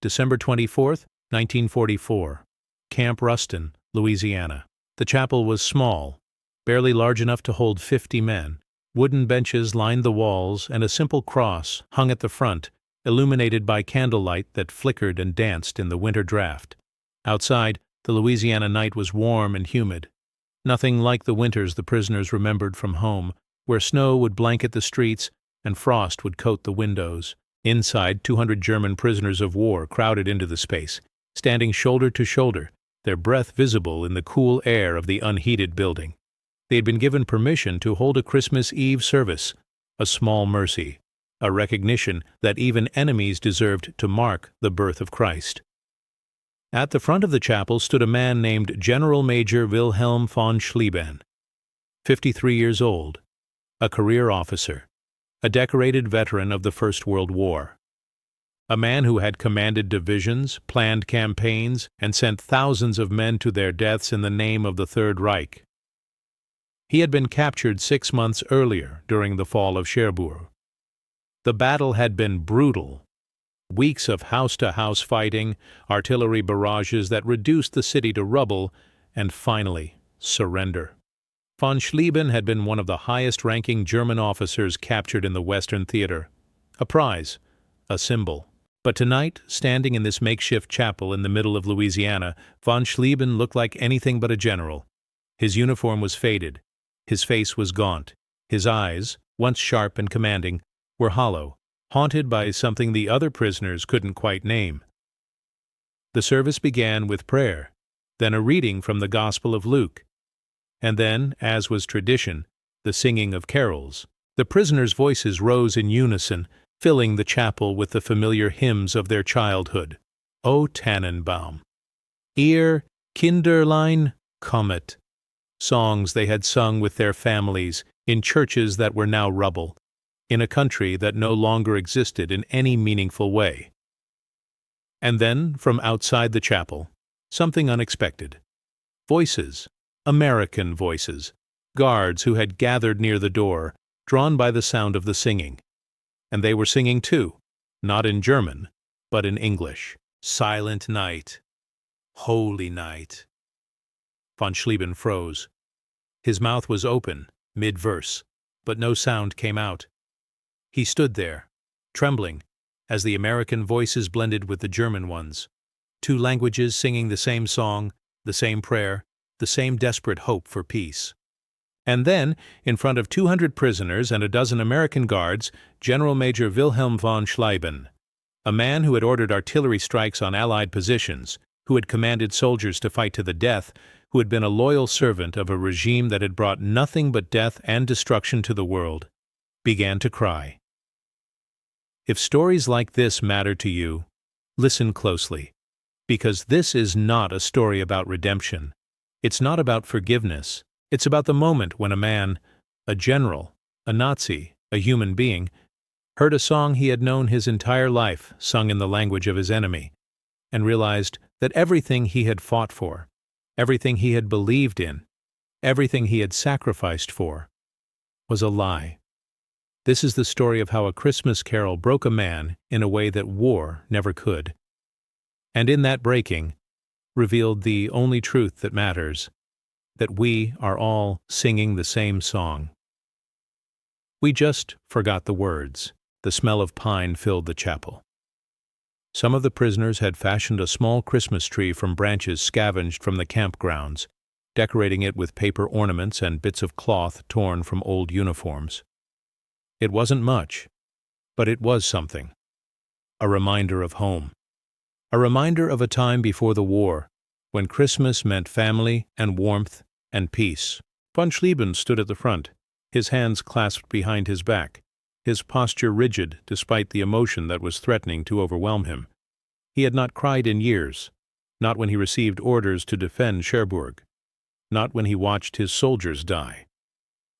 December 24th, 1944. Camp Ruston, Louisiana. The chapel was small, barely large enough to hold 50 men. Wooden benches lined the walls, and a simple cross hung at the front, illuminated by candlelight that flickered and danced in the winter draft. Outside, the Louisiana night was warm and humid. Nothing like the winters the prisoners remembered from home, where snow would blanket the streets and frost would coat the windows. Inside, 200 German prisoners of war crowded into the space, standing shoulder to shoulder, their breath visible in the cool air of the unheated building. They had been given permission to hold a Christmas Eve service, a small mercy, a recognition that even enemies deserved to mark the birth of Christ. At the front of the chapel stood a man named General Major Wilhelm von Schlieben, 53 years old, a career officer, a decorated veteran of the First World War, a man who had commanded divisions, planned campaigns, and sent thousands of men to their deaths in the name of the Third Reich. He had been captured 6 months earlier during the fall of Cherbourg. The battle had been brutal. Weeks of house-to-house fighting, artillery barrages that reduced the city to rubble, and finally, surrender. Von Schlieben had been one of the highest-ranking German officers captured in the Western Theater. A prize, a symbol. But tonight, standing in this makeshift chapel in the middle of Louisiana, von Schlieben looked like anything but a general. His uniform was faded. His face was gaunt. His eyes, once sharp and commanding, were hollow, haunted by something the other prisoners couldn't quite name. The service began with prayer, then a reading from the Gospel of Luke, and then, as was tradition, the singing of carols. The prisoners' voices rose in unison, filling the chapel with the familiar hymns of their childhood. O Tannenbaum, Ihr Kinderlein kommet, songs they had sung with their families in churches that were now rubble, in a country that no longer existed in any meaningful way. And then, from outside the chapel, something unexpected. Voices, American voices, guards who had gathered near the door, drawn by the sound of the singing. And they were singing too, not in German, but in English. Silent night, holy night. Von Schlieben froze. His mouth was open, mid-verse, but no sound came out. He stood there, trembling, as the American voices blended with the German ones. 2 languages singing the same song, the same prayer, the same desperate hope for peace. And then, in front of 200 prisoners and a dozen American guards, General Major Wilhelm von Schlieben, a man who had ordered artillery strikes on Allied positions, who had commanded soldiers to fight to the death, who had been a loyal servant of a regime that had brought nothing but death and destruction to the world, began to cry. If stories like this matter to you, listen closely, because this is not a story about redemption. It's not about forgiveness. It's about the moment when a man, a general, a Nazi, a human being, heard a song he had known his entire life sung in the language of his enemy, and realized that everything he had fought for, everything he had believed in, everything he had sacrificed for, was a lie. This is the story of how a Christmas carol broke a man in a way that war never could. And in that breaking, revealed the only truth that matters, that we are all singing the same song. We just forgot the words. The smell of pine filled the chapel. Some of the prisoners had fashioned a small Christmas tree from branches scavenged from the campgrounds, decorating it with paper ornaments and bits of cloth torn from old uniforms. It wasn't much, but it was something. A reminder of home. A reminder of a time before the war, when Christmas meant family and warmth and peace. Von Schlieben stood at the front, his hands clasped behind his back, his posture rigid despite the emotion that was threatening to overwhelm him. He had not cried in years, not when he received orders to defend Cherbourg, not when he watched his soldiers die,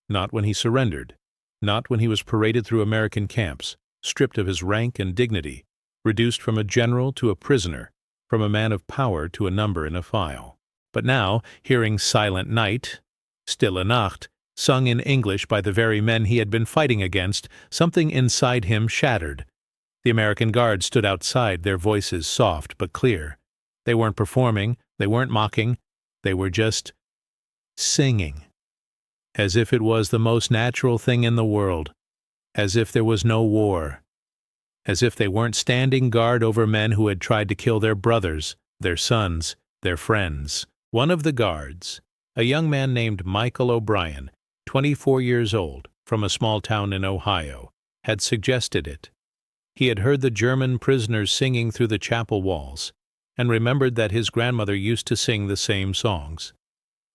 not when he surrendered, not when he was paraded through American camps, stripped of his rank and dignity, reduced from a general to a prisoner, from a man of power to a number in a file. But now, hearing Silent Night, Stille Nacht, sung in English by the very men he had been fighting against, something inside him shattered. The American guards stood outside, their voices soft but clear. They weren't performing, they weren't mocking, they were just singing, as if it was the most natural thing in the world, as if there was no war, as if they weren't standing guard over men who had tried to kill their brothers, their sons, their friends. One of the guards, a young man named Michael O'Brien, 24 years old, from a small town in Ohio, had suggested it. He had heard the German prisoners singing through the chapel walls, and remembered that his grandmother used to sing the same songs.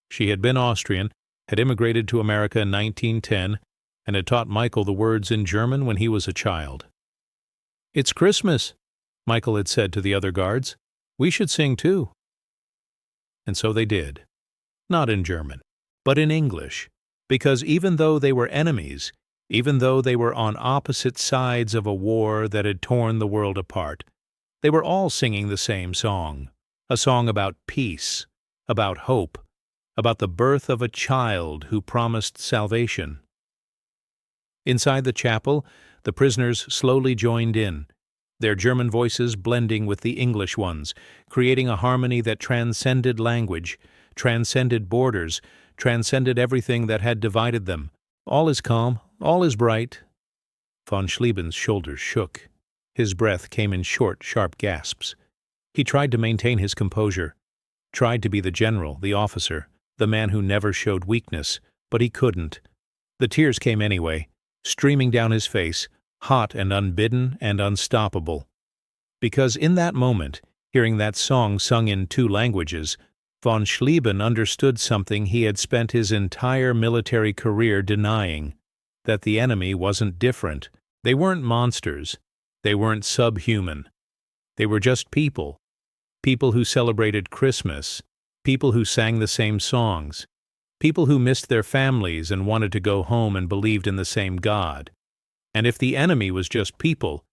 She had been Austrian, had immigrated to America in 1910, and had taught Michael the words in German when he was a child. "It's Christmas," Michael had said to the other guards. "We should sing too." And so they did. Not in German, but in English, because even though they were enemies, even though they were on opposite sides of a war that had torn the world apart, they were all singing the same song, a song about peace, about hope, about the birth of a child who promised salvation. Inside the chapel, the prisoners slowly joined in, their German voices blending with the English ones, creating a harmony that transcended language, transcended borders, transcended everything that had divided them. All is calm, all is bright. Von Schlieben's shoulders shook. His breath came in short, sharp gasps. He tried to maintain his composure, tried to be the general, the officer, the man who never showed weakness, but he couldn't. The tears came anyway, streaming down his face, hot and unbidden and unstoppable. Because in that moment, hearing that song sung in two languages, von Schlieben understood something he had spent his entire military career denying, that the enemy wasn't different. They weren't monsters. They weren't subhuman. They were just people. People who celebrated Christmas. People who sang the same songs. People who missed their families and wanted to go home and believed in the same God. And if the enemy was just people,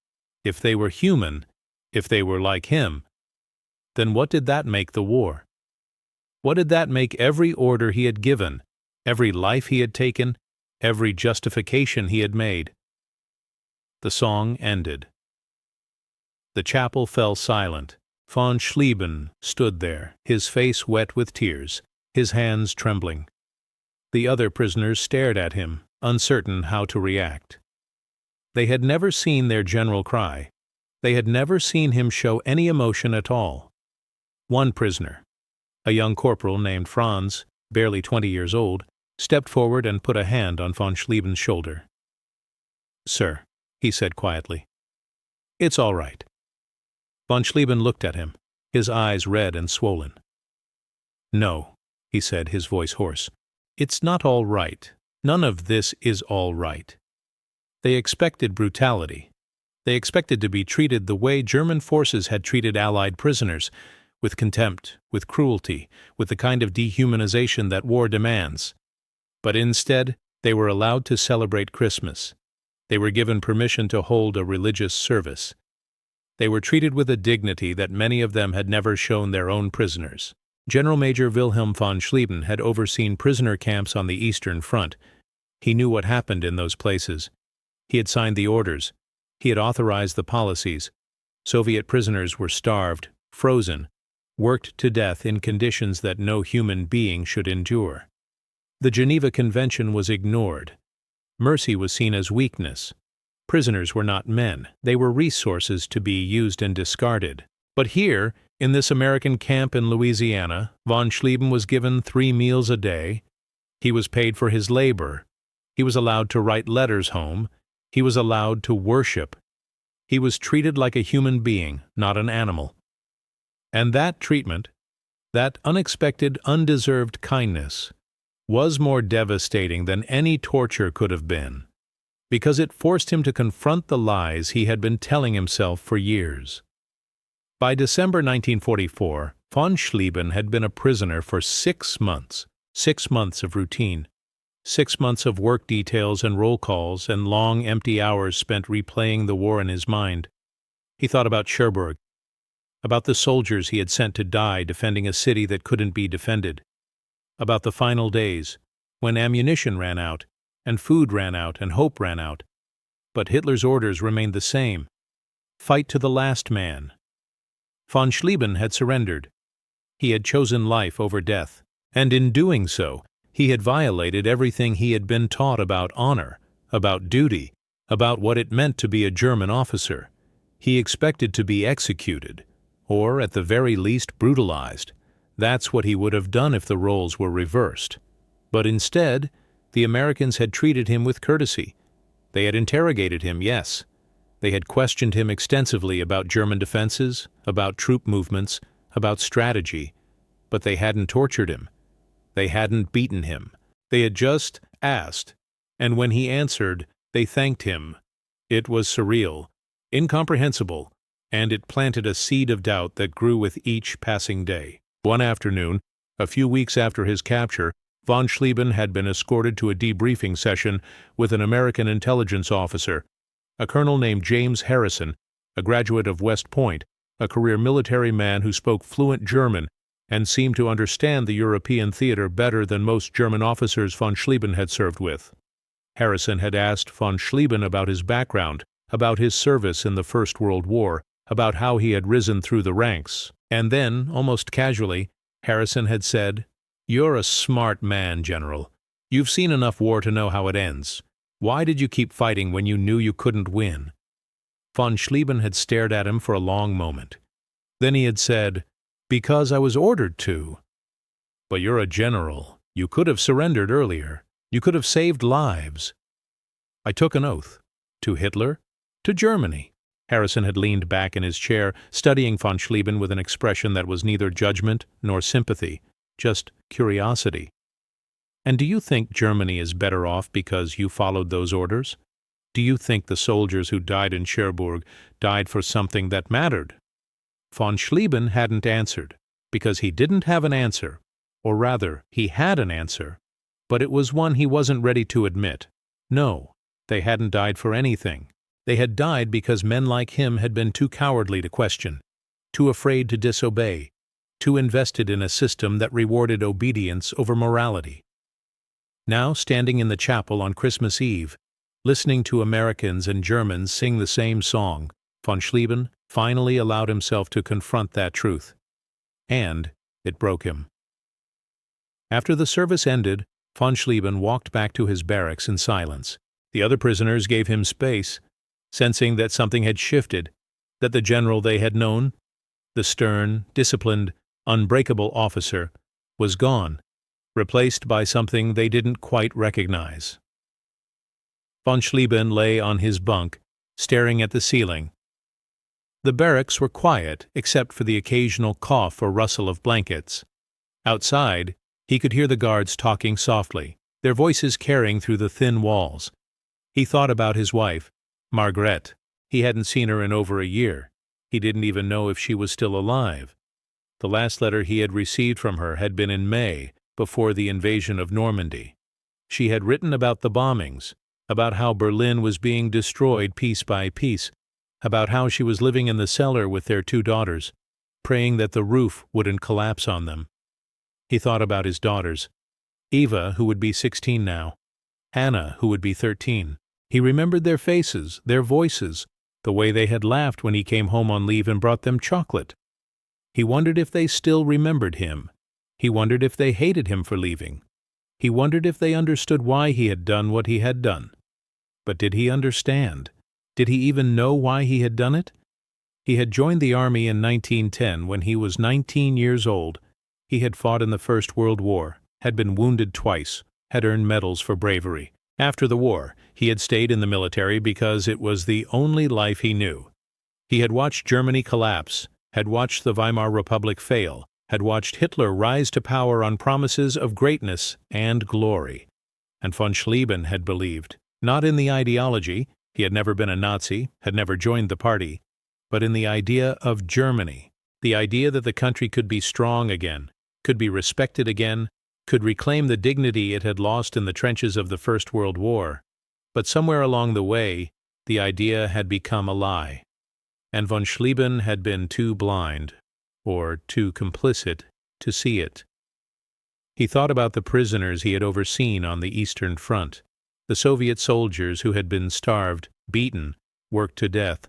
if they were human, if they were like him, then what did that make the war? What did that make every order he had given, every life he had taken, every justification he had made? The song ended. The chapel fell silent. Von Schlieben stood there, his face wet with tears, his hands trembling. The other prisoners stared at him, uncertain how to react. They had never seen their general cry. They had never seen him show any emotion at all. One prisoner, a young corporal named Franz, barely 20 years old, stepped forward and put a hand on von Schlieben's shoulder. "Sir," he said quietly, "it's all right." Von Schlieben looked at him, his eyes red and swollen. "No," he said, his voice hoarse. "It's not all right. None of this is all right." They expected brutality. They expected to be treated the way German forces had treated Allied prisoners, with contempt, with cruelty, with the kind of dehumanization that war demands. But instead, they were allowed to celebrate Christmas. They were given permission to hold a religious service. They were treated with a dignity that many of them had never shown their own prisoners. General Major Wilhelm von Schlieben had overseen prisoner camps on the Eastern Front. He knew what happened in those places. He had signed the orders. He had authorized the policies. Soviet prisoners were starved, frozen, worked to death in conditions that no human being should endure. The Geneva Convention was ignored. Mercy was seen as weakness. Prisoners were not men. They were resources to be used and discarded. But here, in this American camp in Louisiana, von Schlieben was given 3 meals a day. He was paid for his labor. He was allowed to write letters home. He was allowed to worship. He was treated like a human being, not an animal. And that treatment, that unexpected, undeserved kindness, was more devastating than any torture could have been, because it forced him to confront the lies he had been telling himself for years. By December 1944, von Schlieben had been a prisoner for 6 months, 6 months of routine, 6 months of work details and roll calls and long, empty hours spent replaying the war in his mind. He thought about Cherbourg, about the soldiers he had sent to die defending a city that couldn't be defended, about the final days, when ammunition ran out, and food ran out, and hope ran out. But Hitler's orders remained the same. fight to the last man. Von Schlieben had surrendered. He had chosen life over death, and in doing so, he had violated everything he had been taught about honor, about duty, about what it meant to be a German officer. He expected to be executed, or at the very least brutalized. That's what he would have done if the roles were reversed. But instead, the Americans had treated him with courtesy. They had interrogated him, yes. They had questioned him extensively about German defenses, about troop movements, about strategy, but they hadn't tortured him. They hadn't beaten him. They had just asked, and when he answered, they thanked him. It was surreal, incomprehensible, and it planted a seed of doubt that grew with each passing day. One afternoon, a few weeks after his capture, von Schlieben had been escorted to a debriefing session with an American intelligence officer, a colonel named James Harrison, a graduate of West Point, a career military man who spoke fluent German and seemed to understand the European theater better than most German officers von Schlieben had served with. Harrison had asked von Schlieben about his background, about his service in the First World War, about how he had risen through the ranks. And then, almost casually, Harrison had said, "You're a smart man, General. You've seen enough war to know how it ends. Why did you keep fighting when you knew you couldn't win?" Von Schlieben had stared at him for a long moment. Then he had said, "Because I was ordered to." "But you're a general. You could have surrendered earlier. You could have saved lives." "I took an oath. To Hitler? To Germany." Harrison had leaned back in his chair, studying von Schlieben with an expression that was neither judgment nor sympathy, just curiosity. "And do you think Germany is better off because you followed those orders? Do you think the soldiers who died in Cherbourg died for something that mattered?" Von Schlieben hadn't answered, because he didn't have an answer, or rather, he had an answer, but it was one he wasn't ready to admit. No, they hadn't died for anything. They had died because men like him had been too cowardly to question, too afraid to disobey, too invested in a system that rewarded obedience over morality. Now, standing in the chapel on Christmas Eve, listening to Americans and Germans sing the same song, von Schlieben finally allowed himself to confront that truth. And it broke him. After the service ended, von Schlieben walked back to his barracks in silence. The other prisoners gave him space, sensing that something had shifted, that the general they had known, the stern, disciplined, unbreakable officer, was gone, replaced by something they didn't quite recognize. Von Schlieben lay on his bunk, staring at the ceiling. The barracks were quiet except for the occasional cough or rustle of blankets. Outside, he could hear the guards talking softly, their voices carrying through the thin walls. He thought about his wife, Margrethe. He hadn't seen her in over a year. He didn't even know if she was still alive. The last letter he had received from her had been in May, before the invasion of Normandy. She had written about the bombings, about how Berlin was being destroyed piece by piece, about how she was living in the cellar with their 2 daughters, praying that the roof wouldn't collapse on them. He thought about his daughters, Eva, who would be 16 now, Hannah, who would be 13. He remembered their faces, their voices, the way they had laughed when he came home on leave and brought them chocolate. He wondered if they still remembered him. He wondered if they hated him for leaving. He wondered if they understood why he had done what he had done. But did he understand? Did he even know why he had done it? He had joined the army in 1910 when he was 19 years old. He had fought in the First World War, had been wounded twice, had earned medals for bravery. After the war, he had stayed in the military because it was the only life he knew. He had watched Germany collapse, had watched the Weimar Republic fail, had watched Hitler rise to power on promises of greatness and glory. And von Schlieben had believed, not in the ideology, he had never been a Nazi, had never joined the party, but in the idea of Germany, the idea that the country could be strong again, could be respected again, could reclaim the dignity it had lost in the trenches of the First World War. But somewhere along the way, the idea had become a lie, and von Schlieben had been too blind, or too complicit, to see it. He thought about the prisoners he had overseen on the Eastern Front, the Soviet soldiers who had been starved, beaten, worked to death.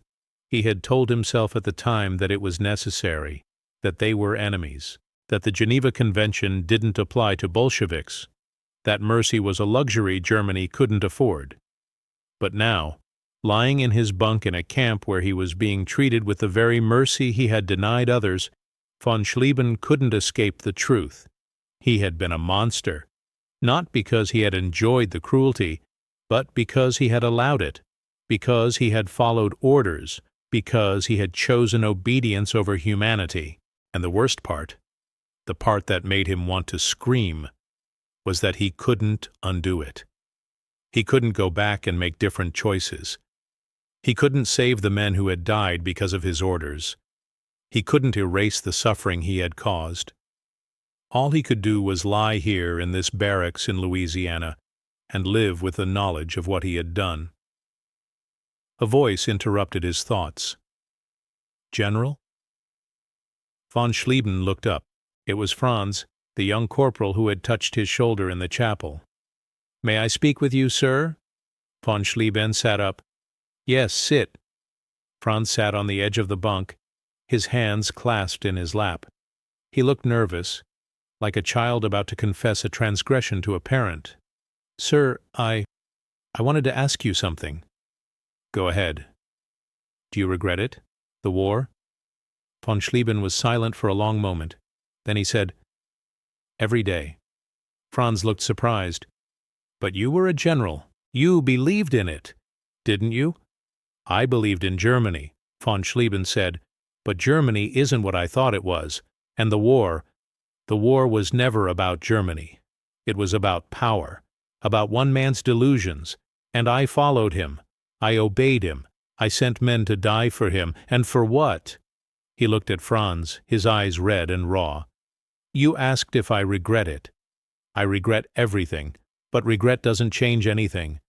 He had told himself at the time that it was necessary, that they were enemies, that the Geneva Convention didn't apply to Bolsheviks, that mercy was a luxury Germany couldn't afford. But now, lying in his bunk in a camp where he was being treated with the very mercy he had denied others, von Schlieben couldn't escape the truth. He had been a monster, not because he had enjoyed the cruelty, but because he had allowed it, because he had followed orders, because he had chosen obedience over humanity. And the worst part, the part that made him want to scream, was that he couldn't undo it. He couldn't go back and make different choices. He couldn't save the men who had died because of his orders. He couldn't erase the suffering he had caused. All he could do was lie here in this barracks in Louisiana and live with the knowledge of what he had done. A voice interrupted his thoughts. "General?" Von Schlieben looked up. It was Franz, the young corporal who had touched his shoulder in the chapel. "May I speak with you, sir?" Von Schlieben sat up. "Yes, sit." Franz sat on the edge of the bunk, his hands clasped in his lap. He looked nervous, like a child about to confess a transgression to a parent. "Sir, I wanted to ask you something." "Go ahead." "Do you regret it? The war?" Von Schlieben was silent for a long moment. Then he said, "Every day." Franz looked surprised. "But you were a general. You believed in it, didn't you?" "I believed in Germany," von Schlieben said, "but Germany isn't what I thought it was. And the war was never about Germany. It was about power, about one man's delusions, and I followed him. I obeyed him. I sent men to die for him. And for what?" He looked at Franz, his eyes red and raw. "You asked if I regret it. I regret everything, but regret doesn't change anything.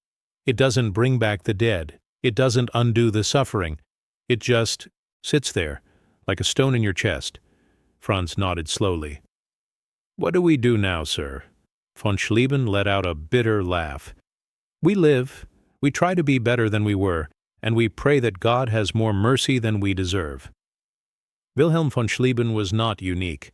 It doesn't bring back the dead. It doesn't undo the suffering. It just sits there, like a stone in your chest." Franz nodded slowly. "What do we do now, sir?" Von Schlieben let out a bitter laugh. "We live. We try to be better than we were, and we pray that God has more mercy than we deserve." Wilhelm von Schlieben was not unique.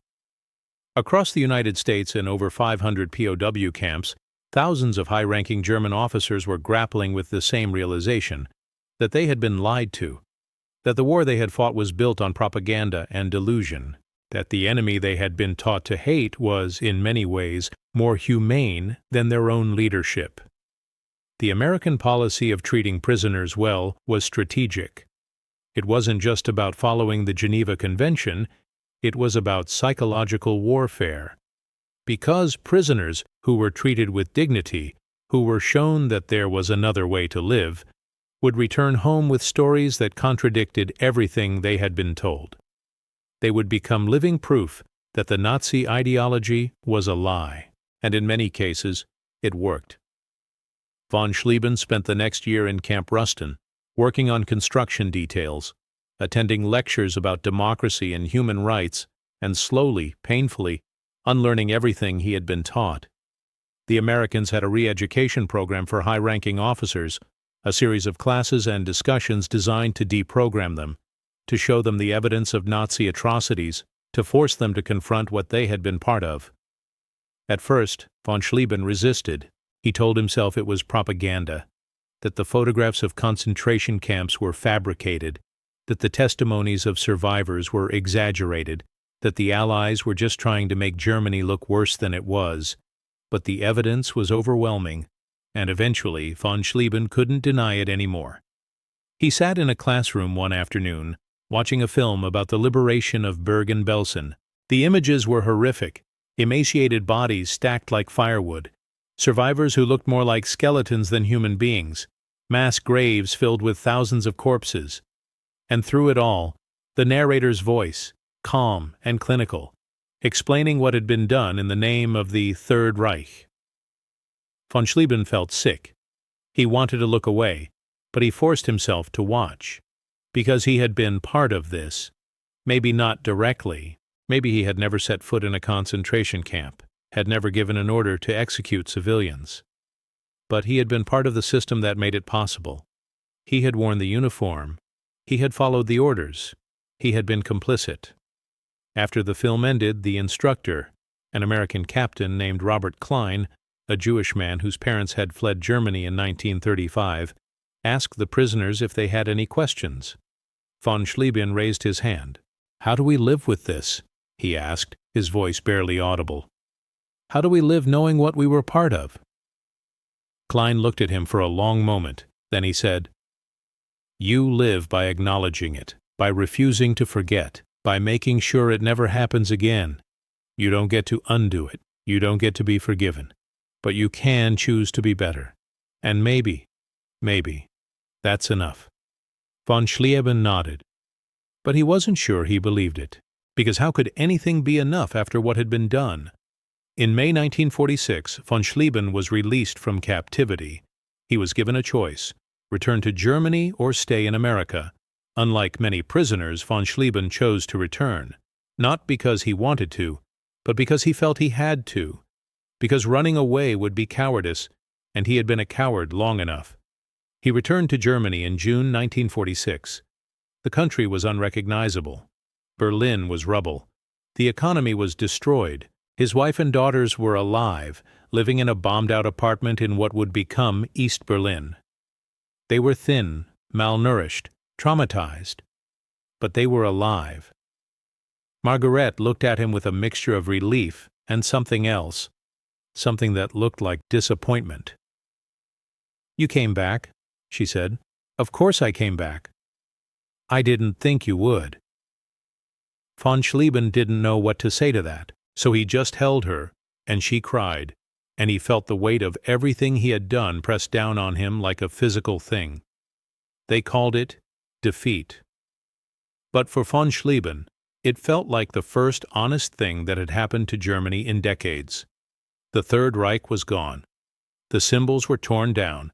Across the United States in over 500 POW camps, thousands of high-ranking German officers were grappling with the same realization, that they had been lied to, that the war they had fought was built on propaganda and delusion, that the enemy they had been taught to hate was, in many ways, more humane than their own leadership. The American policy of treating prisoners well was strategic. It wasn't just about following the Geneva Convention, it was about psychological warfare. Because prisoners who were treated with dignity, who were shown that there was another way to live, would return home with stories that contradicted everything they had been told. They would become living proof that the Nazi ideology was a lie, and in many cases, it worked. Von Schlieben spent the next year in Camp Rustin, working on construction details, attending lectures about democracy and human rights, and slowly, painfully, unlearning everything he had been taught. The Americans had a re-education program for high-ranking officers, a series of classes and discussions designed to deprogram them, to show them the evidence of Nazi atrocities, to force them to confront what they had been part of. At first, von Schlieben resisted. He told himself it was propaganda, that the photographs of concentration camps were fabricated, that the testimonies of survivors were exaggerated, that the Allies were just trying to make Germany look worse than it was. But the evidence was overwhelming, and eventually von Schlieben couldn't deny it anymore. He sat in a classroom one afternoon, watching a film about the liberation of Bergen-Belsen. The images were horrific, emaciated bodies stacked like firewood, survivors who looked more like skeletons than human beings, mass graves filled with thousands of corpses. And through it all, the narrator's voice, calm and clinical, explaining what had been done in the name of the Third Reich. Von Schlieben felt sick. He wanted to look away, but he forced himself to watch, because he had been part of this. Maybe not directly, maybe he had never set foot in a concentration camp, had never given an order to execute civilians. But he had been part of the system that made it possible. He had worn the uniform. He had followed the orders. He had been complicit. After the film ended, the instructor, an American captain named Robert Klein, a Jewish man whose parents had fled Germany in 1935, asked the prisoners if they had any questions. Von Schlieben raised his hand. "How do we live with this?" he asked, his voice barely audible. "How do we live knowing what we were part of?" Klein looked at him for a long moment. Then he said, "You live by acknowledging it, by refusing to forget, by making sure it never happens again. You don't get to undo it. You don't get to be forgiven. But you can choose to be better. And maybe, that's enough." Von Schlieben nodded. But he wasn't sure he believed it, because how could anything be enough after what had been done? In May 1946, von Schlieben was released from captivity. He was given a choice: return to Germany or stay in America. Unlike many prisoners, von Schlieben chose to return, not because he wanted to, but because he felt he had to, because running away would be cowardice, and he had been a coward long enough. He returned to Germany in June 1946. The country was unrecognizable. Berlin was rubble. The economy was destroyed. His wife and daughters were alive, living in a bombed-out apartment in what would become East Berlin. They were thin, malnourished, traumatized. But they were alive. Margaret looked at him with a mixture of relief and something else, something that looked like disappointment. "You came back," she said. "Of course I came back." "I didn't think you would." Von Schlieben didn't know what to say to that, so he just held her, and she cried, and he felt the weight of everything he had done pressed down on him like a physical thing. They called it defeat. But for von Schlieben, it felt like the first honest thing that had happened to Germany in decades. The Third Reich was gone. The symbols were torn down.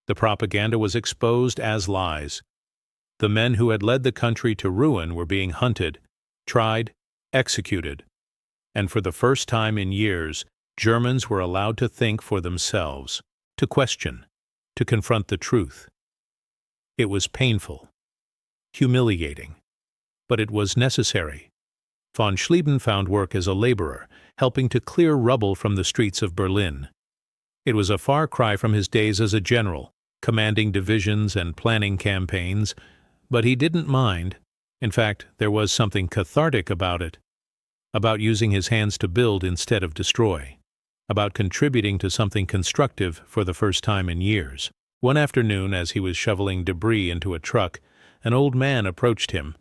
The propaganda was exposed as lies. The men who had led the country to ruin were being hunted, tried, executed. And for the first time in years, Germans were allowed to think for themselves, to question, to confront the truth. It was painful, humiliating, but it was necessary. Von Schlieben found work as a laborer, helping to clear rubble from the streets of Berlin. It was a far cry from his days as a general, commanding divisions and planning campaigns, but he didn't mind. In fact, there was something cathartic about it, about using his hands to build instead of destroy, about contributing to something constructive for the first time in years. One afternoon, as he was shoveling debris into a truck, an old man approached him.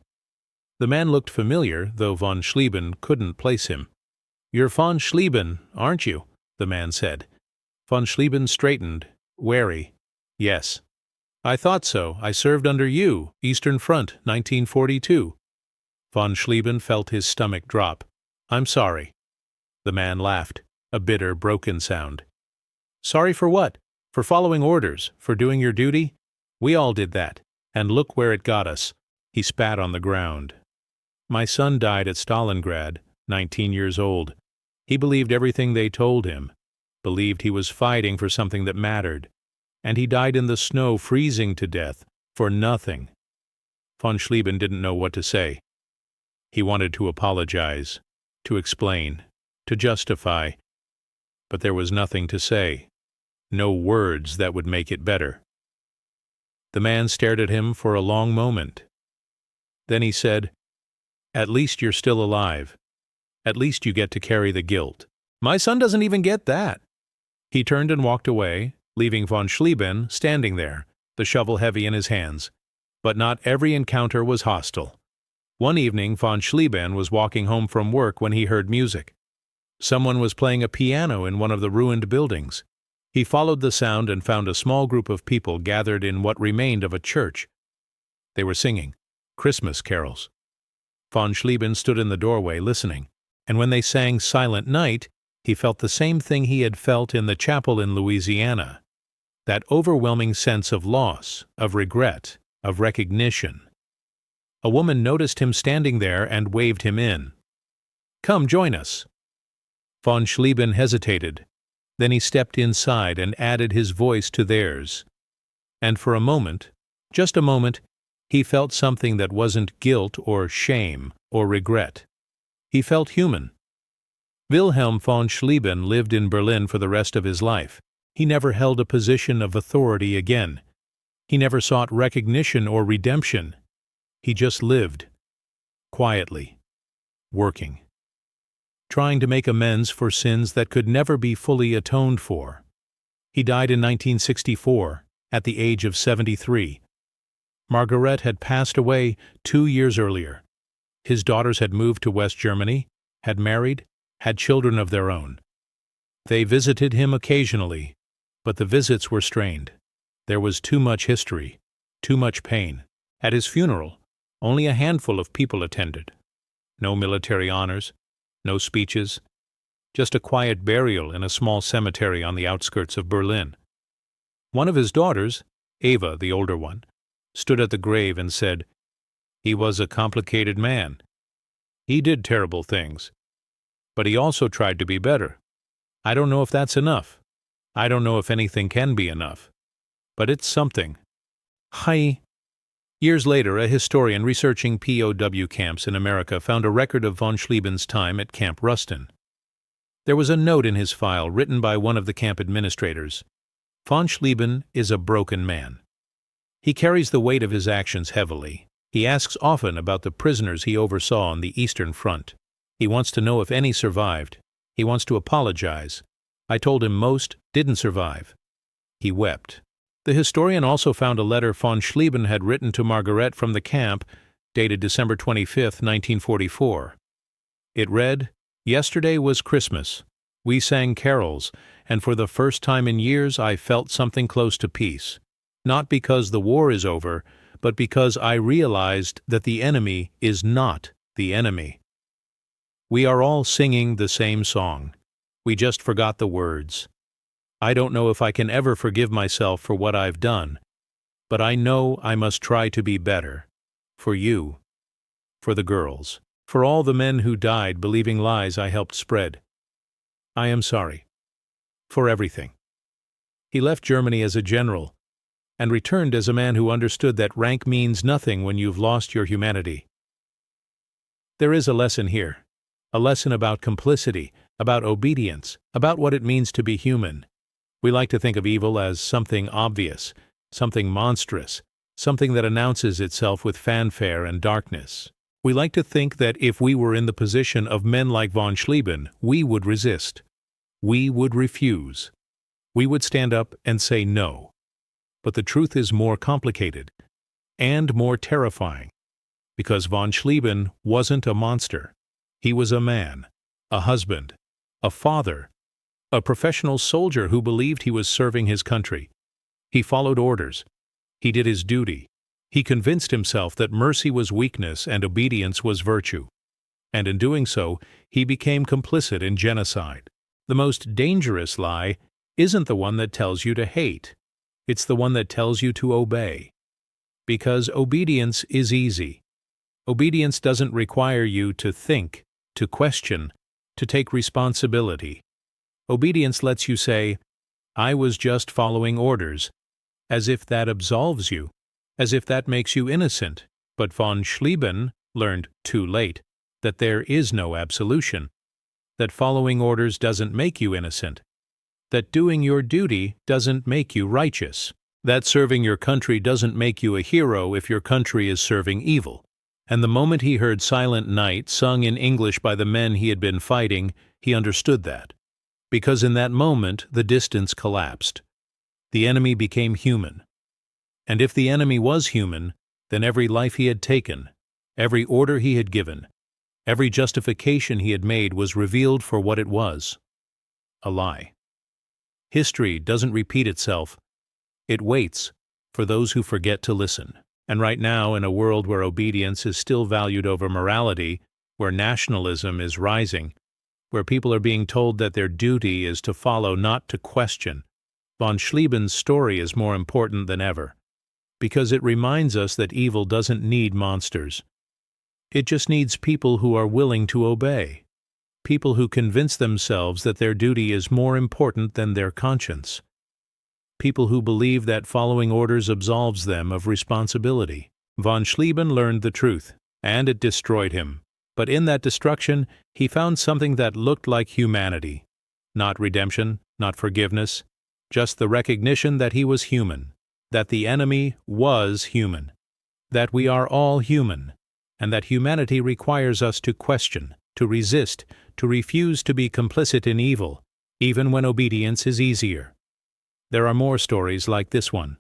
The man looked familiar, though von Schlieben couldn't place him. "You're von Schlieben, aren't you?" the man said. Von Schlieben straightened, wary. "Yes." "I thought so. I served under you, Eastern Front, 1942. Von Schlieben felt his stomach drop. "I'm sorry." The man laughed, a bitter, broken sound. "Sorry for what? For following orders, for doing your duty? We all did that, and look where it got us." He spat on the ground. "My son died at Stalingrad, 19 years old. He believed everything they told him, believed he was fighting for something that mattered. And he died in the snow, freezing to death, for nothing." Von Schlieben didn't know what to say. He wanted to apologize, to explain, to justify, but there was nothing to say, no words that would make it better. The man stared at him for a long moment. Then he said, "At least you're still alive. At least you get to carry the guilt. My son doesn't even get that." He turned and walked away, leaving von Schlieben standing there, the shovel heavy in his hands. But not every encounter was hostile. One evening, von Schlieben was walking home from work when he heard music. Someone was playing a piano in one of the ruined buildings. He followed the sound and found a small group of people gathered in what remained of a church. They were singing Christmas carols. Von Schlieben stood in the doorway listening, and when they sang Silent Night, he felt the same thing he had felt in the chapel in Louisiana. That overwhelming sense of loss, of regret, of recognition. A woman noticed him standing there and waved him in. "Come, join us." Von Schlieben hesitated. Then he stepped inside and added his voice to theirs. And for a moment, just a moment, He felt something that wasn't guilt or shame or regret. He felt human. Wilhelm von Schlieben lived in Berlin for the rest of his life. He never held a position of authority again. He never sought recognition or redemption. He just lived, quietly, working, trying to make amends for sins that could never be fully atoned for. He died in 1964, at the age of 73. Margaret had passed away 2 years earlier. His daughters had moved to West Germany, had married, had children of their own. They visited him occasionally, but the visits were strained. There was too much history, too much pain. At his funeral, only a handful of people attended. No military honors, no speeches, just a quiet burial in a small cemetery on the outskirts of Berlin. One of his daughters, Eva, the older one, stood at the grave and said, "He was a complicated man. He did terrible things, but he also tried to be better. I don't know if that's enough. I don't know if anything can be enough. But it's something." Hi. Years later, a historian researching POW camps in America found a record of von Schlieben's time at Camp Rustin. There was a note in his file written by one of the camp administrators. Von Schlieben is a broken man. He carries the weight of his actions heavily. He asks often about the prisoners he oversaw on the Eastern Front. He wants to know if any survived. He wants to apologize. I told him most didn't survive. He wept. The historian also found a letter von Schlieben had written to Margaret from the camp, dated December 25, 1944. It read, "Yesterday was Christmas. We sang carols, and for the first time in years I felt something close to peace. Not because the war is over, but because I realized that the enemy is not the enemy. We are all singing the same song. We just forgot the words. I don't know if I can ever forgive myself for what I've done, but I know I must try to be better. For you, for the girls, for all the men who died believing lies I helped spread. I am sorry. For everything." He left Germany as a general, and returned as a man who understood that rank means nothing when you've lost your humanity. There is a lesson here, a lesson about complicity, about obedience, about what it means to be human. We like to think of evil as something obvious, something monstrous, something that announces itself with fanfare and darkness. We like to think that if we were in the position of men like von Schlieben, we would resist. We would refuse. We would stand up and say no. But the truth is more complicated and more terrifying, because von Schlieben wasn't a monster. He was a man, a husband, a father, a professional soldier who believed he was serving his country. He followed orders. He did his duty. He convinced himself that mercy was weakness and obedience was virtue. And in doing so, he became complicit in genocide. The most dangerous lie isn't the one that tells you to hate. It's the one that tells you to obey. Because obedience is easy. Obedience doesn't require you to think, to question, to take responsibility. Obedience lets you say, "I was just following orders," as if that absolves you, as if that makes you innocent. But von Schlieben learned too late that there is no absolution, that following orders doesn't make you innocent, that doing your duty doesn't make you righteous, that serving your country doesn't make you a hero if your country is serving evil. And the moment he heard Silent Night sung in English by the men he had been fighting, he understood that. Because in that moment the distance collapsed. The enemy became human. And if the enemy was human, then every life he had taken, every order he had given, every justification he had made was revealed for what it was: a lie. History doesn't repeat itself. It waits for those who forget to listen. And right now, in a world where obedience is still valued over morality, where nationalism is rising, where people are being told that their duty is to follow, not to question, von Schlieben's story is more important than ever, because it reminds us that evil doesn't need monsters. It just needs people who are willing to obey. People who convince themselves that their duty is more important than their conscience. People who believe that following orders absolves them of responsibility. Von Schlieben learned the truth, and it destroyed him. But in that destruction, he found something that looked like humanity. Not redemption, not forgiveness, just the recognition that he was human, that the enemy was human, that we are all human, and that humanity requires us to question, to resist, to refuse to be complicit in evil, even when obedience is easier. There are more stories like this one.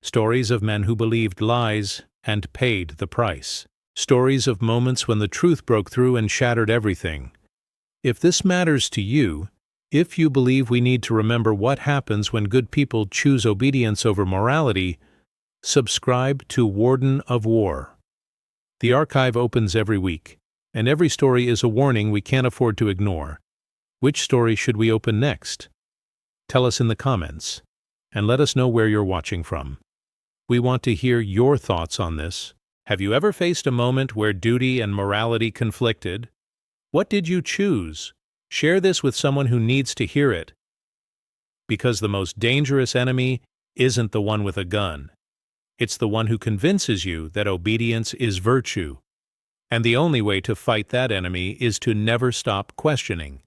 Stories of men who believed lies and paid the price. Stories of moments when the truth broke through and shattered everything. If this matters to you, if you believe we need to remember what happens when good people choose obedience over morality, subscribe to Warden of War. The archive opens every week, and every story is a warning we can't afford to ignore. Which story should we open next? Tell us in the comments, and let us know where you're watching from. We want to hear your thoughts on this. Have you ever faced a moment where duty and morality conflicted? What did you choose? Share this with someone who needs to hear it. Because the most dangerous enemy isn't the one with a gun. It's the one who convinces you that obedience is virtue. And the only way to fight that enemy is to never stop questioning.